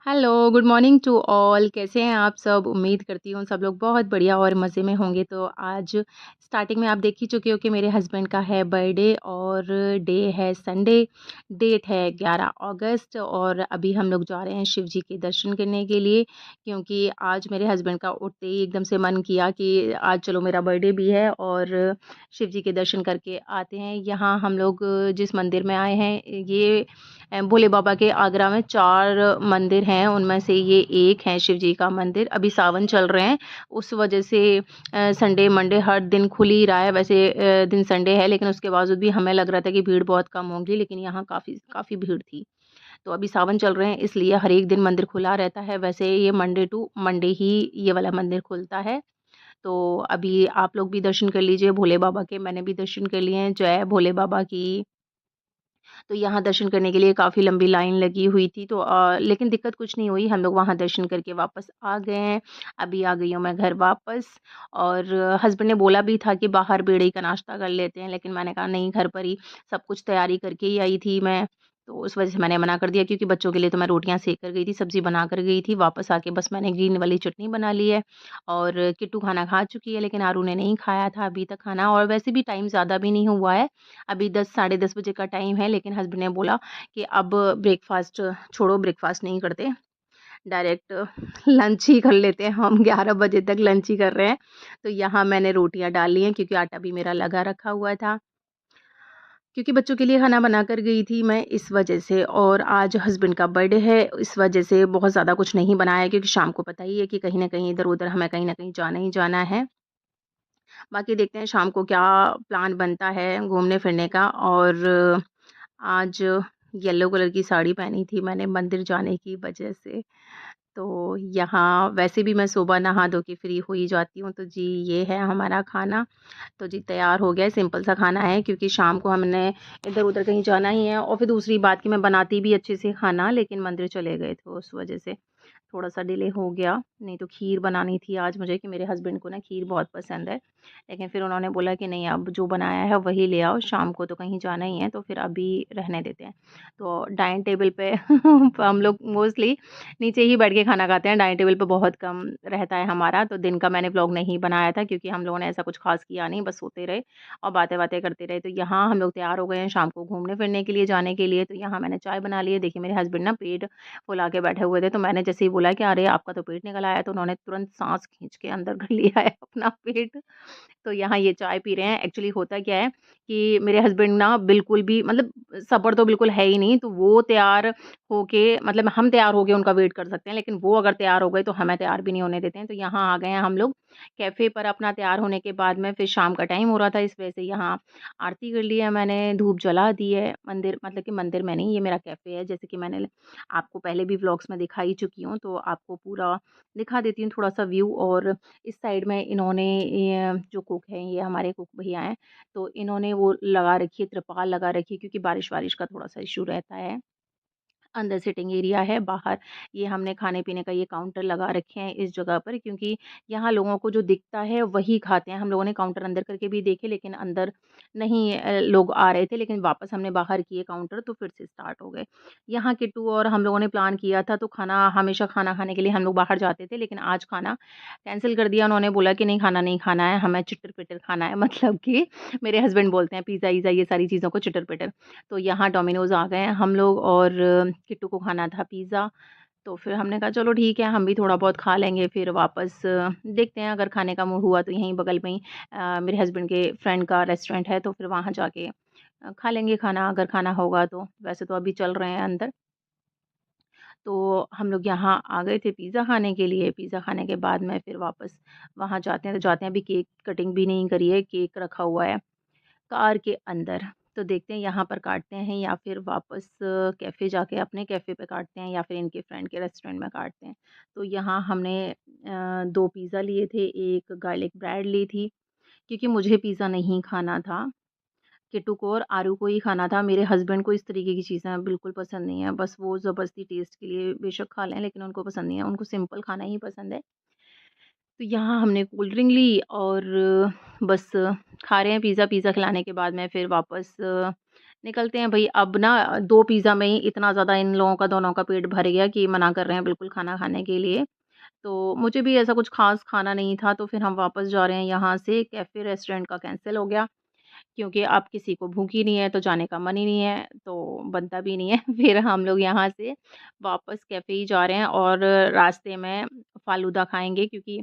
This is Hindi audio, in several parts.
Hello, good morning to all. कैसे हैं आप सब? उम्मीद करती हूँ सब लोग बहुत बढ़िया और मज़े में होंगे। तो आज स्टार्टिंग में आप देख ही चुके हो कि मेरे हस्बैंड का है बर्थडे और डे है संडे, डेट है 11 अगस्त और अभी हम लोग जा रहे हैं शिव जी के दर्शन करने के लिए, क्योंकि आज मेरे हस्बैंड का उठते ही एकदम से मन किया कि आज चलो मेरा बर्थडे भी है और शिव जी के दर्शन करके आते हैं। यहाँ हम लोग जिस मंदिर में आए हैं ये भोले बाबा के आगरा में 4 मंदिर हैं, उनमें से ये एक है शिव जी का मंदिर। अभी सावन चल रहे हैं, उस वजह से संडे, मंडे हर दिन खुल ही रहा है। वैसे दिन संडे है, लेकिन उसके बावजूद भी हमें लग रहा था कि भीड़ बहुत कम होगी, लेकिन यहाँ काफ़ी काफ़ी भीड़ थी। तो अभी सावन चल रहे हैं, इसलिए हर एक दिन मंदिर खुला रहता है। वैसे ये मंडे टू मंडे ही ये वाला मंदिर खुलता है। तो अभी आप लोग भी दर्शन कर लीजिए भोले बाबा के, मैंने भी दर्शन कर लिए हैं। जय भोले बाबा की। तो यहाँ दर्शन करने के लिए काफ़ी लंबी लाइन लगी हुई थी, तो लेकिन दिक्कत कुछ नहीं हुई, हम लोग वहाँ दर्शन करके वापस आ गए हैं। अभी आ गई हूँ मैं घर वापस और हस्बैंड ने बोला भी था कि बाहर बेड़ई का नाश्ता कर लेते हैं, लेकिन मैंने कहा नहीं, घर पर ही सब कुछ तैयारी करके ही आई थी मैं, तो उस वजह से मैंने मना कर दिया, क्योंकि बच्चों के लिए तो मैं रोटियाँ सेक कर गई थी, सब्ज़ी बना कर गई थी। वापस आके बस मैंने ग्रीन वाली चटनी बना ली है और किट्टू खाना खा चुकी है, लेकिन आरू ने नहीं खाया था अभी तक खाना, और वैसे भी टाइम ज़्यादा भी नहीं हुआ है। अभी 10 साढ़े 10 बजे का टाइम है, लेकिन हस्बैंड ने बोला कि अब ब्रेकफ़ास्ट छोड़ो, ब्रेकफ़ास्ट नहीं करते, डायरेक्ट लंच ही कर लेते हैं। हम 11 बजे तक लंच ही कर रहे हैं। तो यहाँ मैंने रोटियाँ डाल ली हैं, क्योंकि आटा भी मेरा लगा रखा हुआ था, क्योंकि बच्चों के लिए खाना बना कर गई थी मैं, इस वजह से। और आज हस्बैंड का बर्थडे है, इस वजह से बहुत ज़्यादा कुछ नहीं बनाया, क्योंकि शाम को पता ही है कि कहीं न कहीं इधर-उधर हमें कहीं न कहीं जाना ही जाना है। बाकी देखते हैं शाम को क्या प्लान बनता है घूमने-फिरने का। और आज येलो कलर की साड़ी पहनी थी मैंने मंदिर जाने की वजह से। तो यहाँ वैसे भी मैं सुबह नहा धो के फ्री हो ही जाती हूँ। तो जी ये है हमारा खाना। तो जी तैयार हो गया है, सिंपल सा खाना है क्योंकि शाम को हमने इधर-उधर कहीं जाना ही है और फिर दूसरी बात कि मैं बनाती भी अच्छे से खाना, लेकिन मंदिर चले गए थे उस वज़ह से थोड़ा-सा डिले हो गया। नहीं तो खीर बनानी थी आज मुझे कि मेरे हस्बैंड को ना खीर बहुत पसंद है। लेकिन फिर उन्होंने बोला कि नहीं, अब जो बनाया है वही ले आओ, शाम को तो कहीं जाना ही है तो फिर अभी रहने देते हैं। तो डाइनिंग टेबल पे हम लोग मोस्टली नीचे ही बैठ के खाना खाते हैं, डाइनिंग टेबल पे बहुत कम रहता है हमारा। तो दिन का मैंने व्लॉग नहीं बनाया था क्योंकि हम लोगों ने ऐसा कुछ ख़ास किया नहीं, बस सोते रहे और बातें-वातें करते रहे। तो यहाँ हम लोग तैयार हो गए हैं शाम को घूमने-फिरने के लिए जाने के लिए। तो यहाँ मैंने चाय बना ली है। देखिए मेरे हस्बैंड ना पेट फुला के बैठे हुए थे, तो मैंने जैसे ही बोला कि अरे आपका तो पेट निकल आया है, तो उन्होंने तुरंत साँस खींच के अंदर कर लिया है अपना पेट। तो यहाँ ये चाय पी रहे हैं। एक्चुअली होता क्या है कि मेरे हस्बैंड ना बिल्कुल भी मतलब सबर तो बिल्कुल है ही नहीं, तो वो तैयार होके मतलब हम तैयार होके उनका वेट कर सकते हैं, लेकिन वो अगर तैयार हो गए तो हमें तैयार भी नहीं होने देते हैं। तो यहाँ आ गए हैं हम लोग कैफ़े पर अपना तैयार होने के बाद में, फिर शाम का टाइम हो रहा था, इस वजह से यहाँ आरती कर ली है मैंने, धूप जला दी है। मंदिर मतलब कि मंदिर में नहीं, ये मेरा कैफ़े है, जैसे कि मैंने आपको पहले भी व्लॉग्स में दिखा ही चुकी हूँ, तो आपको पूरा दिखा देती हूँ थोड़ा-सा व्यू। और इस साइड में इन्होंने ये जो कुक हैं, ये हमारे कुक भैया हैं, तो इन्होंने वो लगा रखी है, त्रिपाल लगा रखी है क्योंकि बारिश-वारिश का थोड़ा-सा इश्यू रहता है। अंदर सिटिंग एरिया है, बाहर ये हमने खाने-पीने का ये काउंटर लगा रखे हैं इस जगह पर, क्योंकि यहाँ लोगों को जो दिखता है वही खाते हैं। हम लोगों ने काउंटर अंदर करके भी देखे, लेकिन अंदर नहीं लोग आ रहे थे, लेकिन वापस हमने बाहर किए काउंटर तो फिर से स्टार्ट हो गए। यहाँ किट्टू और हम लोगों ने प्लान किया था, तो हमेशा खाना खाने के लिए हम लोग बाहर जाते थे, लेकिन आज खाना कैंसल कर दिया। उन्होंने बोला कि नहीं, खाना नहीं खाना है, हमें चिटर-पिटर खाना है। मतलब कि मेरे हस्बैंड बोलते हैं पिज़्ज़ा-इज़्ज़ा ये सारी चीज़ों को चिटर-पिटर। तो यहाँ डोमिनोज़ आ गए हैं हम लोग और किट्टू को खाना था पिज़्ज़ा। तो फिर हमने कहा चलो ठीक है, हम भी थोड़ा बहुत खा लेंगे, फिर वापस देखते हैं अगर खाने का मूड हुआ तो यहीं बगल में ही मेरे हस्बैंड के फ्रेंड का रेस्टोरेंट है, तो फिर वहाँ जाके खा लेंगे खाना, अगर खाना होगा तो। वैसे तो अभी चल रहे हैं अंदर। तो हम लोग यहाँ आ गए थे पिज़्ज़ा खाने के लिए, पिज़्ज़ा खाने के बाद में फिर वापस वहाँ जाते हैं, तो जाते हैं, अभी केक कटिंग भी नहीं करी है, केक रखा हुआ है कार के अंदर। तो देखते हैं यहाँ पर काटते हैं या फिर वापस कैफ़े जाके अपने कैफ़े पे काटते हैं या फिर इनके फ्रेंड के रेस्टोरेंट में काटते हैं। तो यहाँ हमने 2 पिज़्ज़ा लिए थे, 1 गार्लिक ब्रेड ली थी, क्योंकि मुझे पिज़्ज़ा नहीं खाना था, किट्टू को और आरू को ही खाना था। मेरे हस्बैंड को इस तरीके की चीज़ें बिल्कुल पसंद नहीं है, बस वो ज़बरदस्ती टेस्ट के लिए बेशक खा लें, लेकिन उनको पसंद नहीं है, उनको सिंपल खाना ही पसंद है। तो यहाँ हमने कोल्ड ड्रिंक ली और बस खा रहे हैं पिज़्ज़ा। पिज़्ज़ा खिलाने के बाद में फिर वापस निकलते हैं भई। अब ना 2 पिज़्ज़ा में ही इतना ज़्यादा इन लोगों का दोनों का पेट भर गया कि मना कर रहे हैं बिल्कुल खाना खाने के लिए। तो मुझे भी ऐसा कुछ ख़ास खाना नहीं था, तो फिर हम वापस जा रहे हैं यहाँ से। कैफ़े रेस्टोरेंट का कैंसल हो गया क्योंकि अब किसी को भूख ही नहीं है, तो जाने का मन ही नहीं है, तो बनता भी नहीं है। फिर हम लोग यहाँ से वापस कैफ़े ही जा रहे हैं और रास्ते में फ़ालूदा खाएँगे, क्योंकि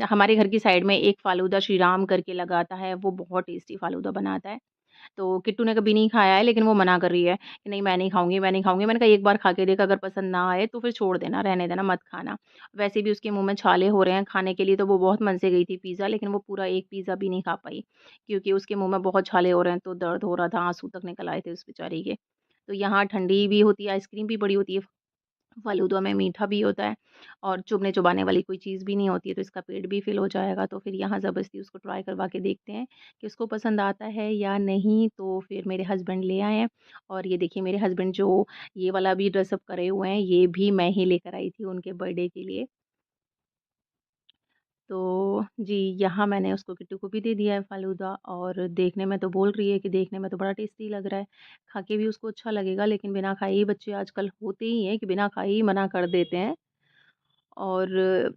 हमारे घर की साइड में एक फ़ालूदा श्रीराम करके लगाता है, वो बहुत टेस्टी फ़ालूदा बनाता है। तो किट्टू ने कभी नहीं खाया है, लेकिन वो मना कर रही है कि नहीं, मैं नहीं खाऊँगी, मैं नहीं खाऊँगी। मैंने कहा एक बार खा के देख, अगर पसंद ना आए तो फिर छोड़ देना, रहने देना, मत खाना। वैसे भी उसके मुँह में छाले हो रहे हैं खाने के लिए, तो वो बहुत मन से गई थी पिज़्ज़ा, लेकिन वो पूरा एक पिज़्ज़ा भी नहीं खा पाई क्योंकि उसके मुँह में बहुत छाले हो रहे हैं, तो दर्द हो रहा था, आँसू तक निकल आए थे उस बेचारी के। तो यहाँ ठंडी भी होती है, आइसक्रीम भी बड़ी होती है, फ़ालूदा में मीठा भी होता है और चुभने-चुभाने वाली कोई चीज़ भी नहीं होती है, तो इसका पेट भी फ़िल हो जाएगा। तो फिर यहाँ ज़बरदस्ती उसको ट्राई करवा के देखते हैं कि उसको पसंद आता है या नहीं। तो फिर मेरे हस्बैंड ले आए हैं और ये देखिए मेरे हस्बैंड जो ये वाला भी ड्रेसअप करे हुए हैं, ये भी मैं ही लेकर आई थी उनके बर्थडे के लिए। तो जी, यहाँ मैंने उसको किट्टू को भी दे दिया है फ़ालूदा और देखने में तो बोल रही है कि देखने में तो बड़ा टेस्टी लग रहा है, खा के भी उसको अच्छा लगेगा, लेकिन बिना खाए ही बच्चे आजकल होते ही हैं कि बिना खाए ही मना कर देते हैं। और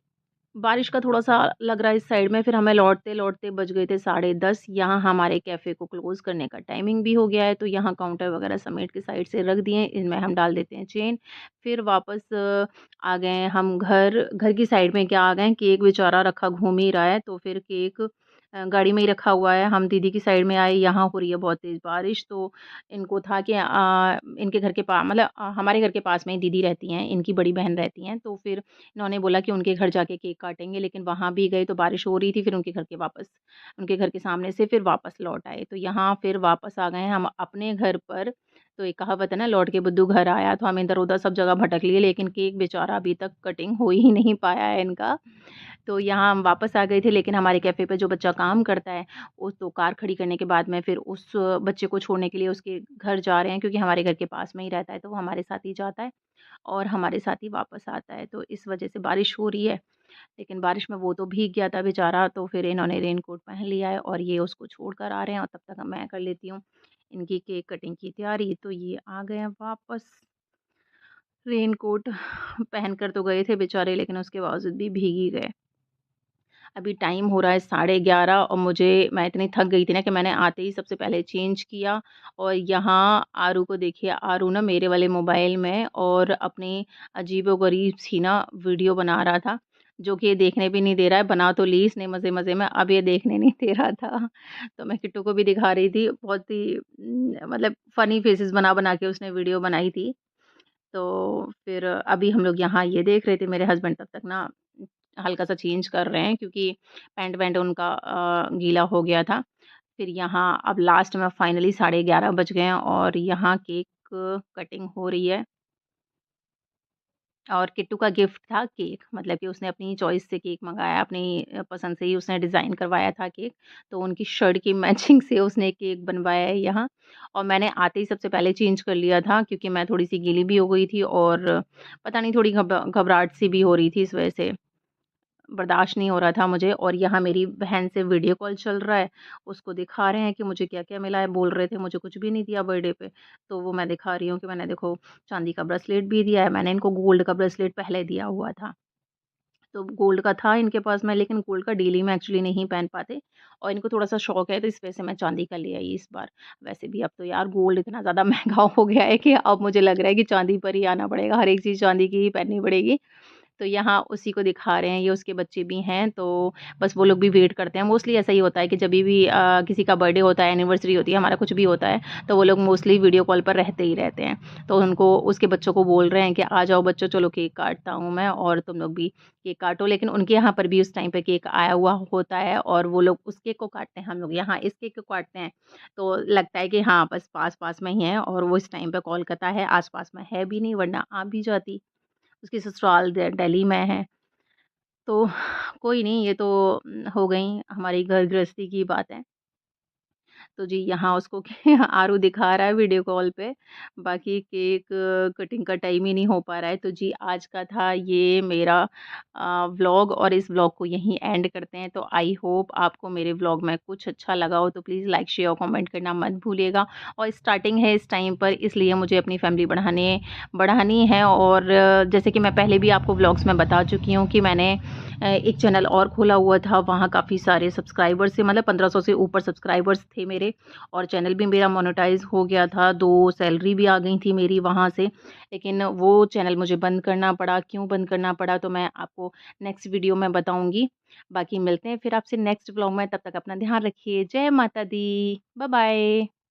बारिश का थोड़ा-सा लग रहा है इस साइड में, फिर हमें लौटते-लौटते बज गए थे 10:30। यहाँ हमारे कैफ़े को क्लोज़ करने का टाइमिंग भी हो गया है, तो यहाँ काउंटर वगैरह समेट के साइड से रख दिए हैं, इनमें हम डाल देते हैं चेन। फिर वापस आ गए हैं हम घर। घर की साइड में क्या आ गए हैं, केक बेचारा रखा घूम ही रहा है, तो फिर केक गाड़ी में ही रखा हुआ है। हम दीदी की साइड में आए, यहाँ हो रही है बहुत तेज़ बारिश, तो इनको था कि इनके घर के मतलब हमारे घर के पास में ही दीदी रहती हैं, इनकी बड़ी बहन रहती हैं, तो फिर इन्होंने बोला कि उनके घर जाके केक काटेंगे, लेकिन वहाँ भी गए तो बारिश हो रही थी, फिर उनके घर के सामने से फिर वापस लौट आए। तो यहाँ फिर वापस आ गए हैं हम अपने घर पर, तो एक कहावत है ना, लौट के बुद्धू घर आया। तो हम इधर-उधर सब जगह भटक लिए, लेकिन केक बेचारा अभी तक कटिंग हो ही नहीं पाया है इनका। तो यहाँ हम वापस आ गए थे, लेकिन हमारे कैफ़े पे जो बच्चा काम करता है, वो तो कार खड़ी करने के बाद में फिर उस बच्चे को छोड़ने के लिए उसके घर जा रहे हैं, क्योंकि हमारे घर के पास में ही रहता है, तो वो हमारे साथ ही जाता है और हमारे साथ ही वापस आता है। तो इस वज़ह से बारिश हो रही है, लेकिन बारिश में वो तो भीग गया था बेचारा, तो फिर इन्होंने रेनकोट पहन लिया है और ये उसको छोड़ कर आ रहे हैं, और तब तक मैं कर लेती हूँ इनकी केक कटिंग की तैयारी। तो ये आ गए हैं वापस। रेनकोट पहन कर तो गए थे बेचारे, लेकिन उसके बावजूद भी भीग ही गए। अभी टाइम हो रहा है 11:30 और मैं इतनी थक गई थी ना कि मैंने आते ही सबसे पहले चेंज किया। और यहाँ आरू को देखिए, आरू ना मेरे वाले मोबाइल में और अपनी अजीबो-गरीब सी ना वीडियो बना रहा था, जो कि ये देखने भी नहीं दे रहा है। बना तो ली इसने मज़े-मज़े में, अब ये देखने नहीं दे रहा था। तो मैं किट्टू को भी दिखा रही थी, बहुत ही मतलब फ़नी फेसेस बना-बना के उसने वीडियो बनाई थी। तो फिर अभी हम लोग यहाँ ये देख रहे थे, मेरे हस्बैंड तब तक ना हल्का-सा चेंज कर रहे हैं, क्योंकि पैंट-वैंट उनका गीला हो गया था। फिर यहाँ अब लास्ट में फाइनली 11:30 बज गए हैं और यहाँ केक कटिंग हो रही है। और किट्टू का गिफ्ट था केक, मतलब कि उसने अपनी चॉइस से केक मँगाया, अपनी पसंद से ही उसने डिज़ाइन करवाया था केक। तो उनकी शर्ट की मैचिंग से उसने केक बनवाया है यहाँ। और मैंने आते ही सबसे पहले चेंज कर लिया था, क्योंकि मैं थोड़ी-सी गीली भी हो गई थी और पता नहीं, थोड़ी घबराहट सी भी हो रही थी, इस वजह से बर्दाश्त नहीं हो रहा था मुझे। और यहाँ मेरी बहन से वीडियो कॉल चल रहा है, उसको दिखा रहे हैं कि मुझे क्या-क्या मिला है, बोल रहे थे मुझे कुछ भी नहीं दिया बर्थडे पे। तो वो मैं दिखा रही हूँ कि मैंने देखो चाँदी का ब्रेसलेट भी दिया है, मैंने इनको गोल्ड का ब्रेसलेट पहले दिया हुआ था। तो गोल्ड का था इनके पास में, लेकिन गोल्ड का डेली में एक्चुअली नहीं पहन पाते और इनको थोड़ा-सा शौक है, तो इस वजह से मैं चाँदी का ले आई इस बार। वैसे भी अब तो यार गोल्ड इतना ज़्यादा महँगा हो गया है कि अब मुझे लग रहा है कि चाँदी पर ही आना पड़ेगा, हर एक चीज़ चाँदी की ही पहननी पड़ेगी। तो यहाँ उसी को दिखा रहे हैं, ये उसके बच्चे भी हैं, तो बस वो लोग भी वेट करते हैं। मोस्टली ऐसा ही होता है कि जभी भी किसी का बर्थडे होता है, एनिवर्सरी होती है, हमारा कुछ भी होता है, तो वो लोग मोस्टली वीडियो कॉल पर रहते ही रहते हैं। तो उनको, उसके बच्चों को बोल रहे हैं कि आ जाओ बच्चों, चलो केक काटता हूँ मैं और तुम लोग भी केक काटो। लेकिन उनके यहाँ पर भी उस टाइम पे केक आया हुआ होता है और वो लोग उस केक को काटते हैं, हम लोग यहाँ इस केक को काटते हैं। तो लगता है कि हाँ, बस पास-पास में ही है और वो इस टाइम पे कोलकाता है, आस-पास में है भी नहीं, वरना आ भी जाती। उसकी ससुराल दिल्ली में है। तो कोई नहीं, ये तो हो गई हमारी घर गृहस्थी की बातें। तो जी यहाँ उसको आरू दिखा रहा है वीडियो कॉल पे, बाकी केक कटिंग का टाइम ही नहीं हो पा रहा है। तो जी आज का था ये मेरा व्लॉग और इस व्लॉग को यहीं एंड करते हैं। तो आई होप आपको मेरे व्लॉग में कुछ अच्छा लगा हो, तो प्लीज़ लाइक, शेयर और कमेंट करना मत भूलिएगा। और स्टार्टिंग है इस टाइम पर, इसलिए मुझे अपनी फैमिली बढ़ानी है। और जैसे कि मैं पहले भी आपको व्लॉग्स में बता चुकी हूँ कि मैंने एक चैनल और खोला हुआ था, वहाँ काफ़ी सारे सब्सक्राइबर्स थे, मतलब 1500 से ऊपर सब्सक्राइबर्स थे मेरे और चैनल भी मेरा मोनेटाइज़ हो गया था, 2 सैलरी भी आ गई थी मेरी वहाँ से। लेकिन वो चैनल मुझे बंद करना पड़ा, क्यों बंद करना पड़ा तो मैं आपको नेक्स्ट वीडियो में बताऊँगी। बाकी मिलते हैं फिर आपसे नेक्स्ट व्लॉग में, तब तक अपना ध्यान रखिए। जय माता दी। Bye bye.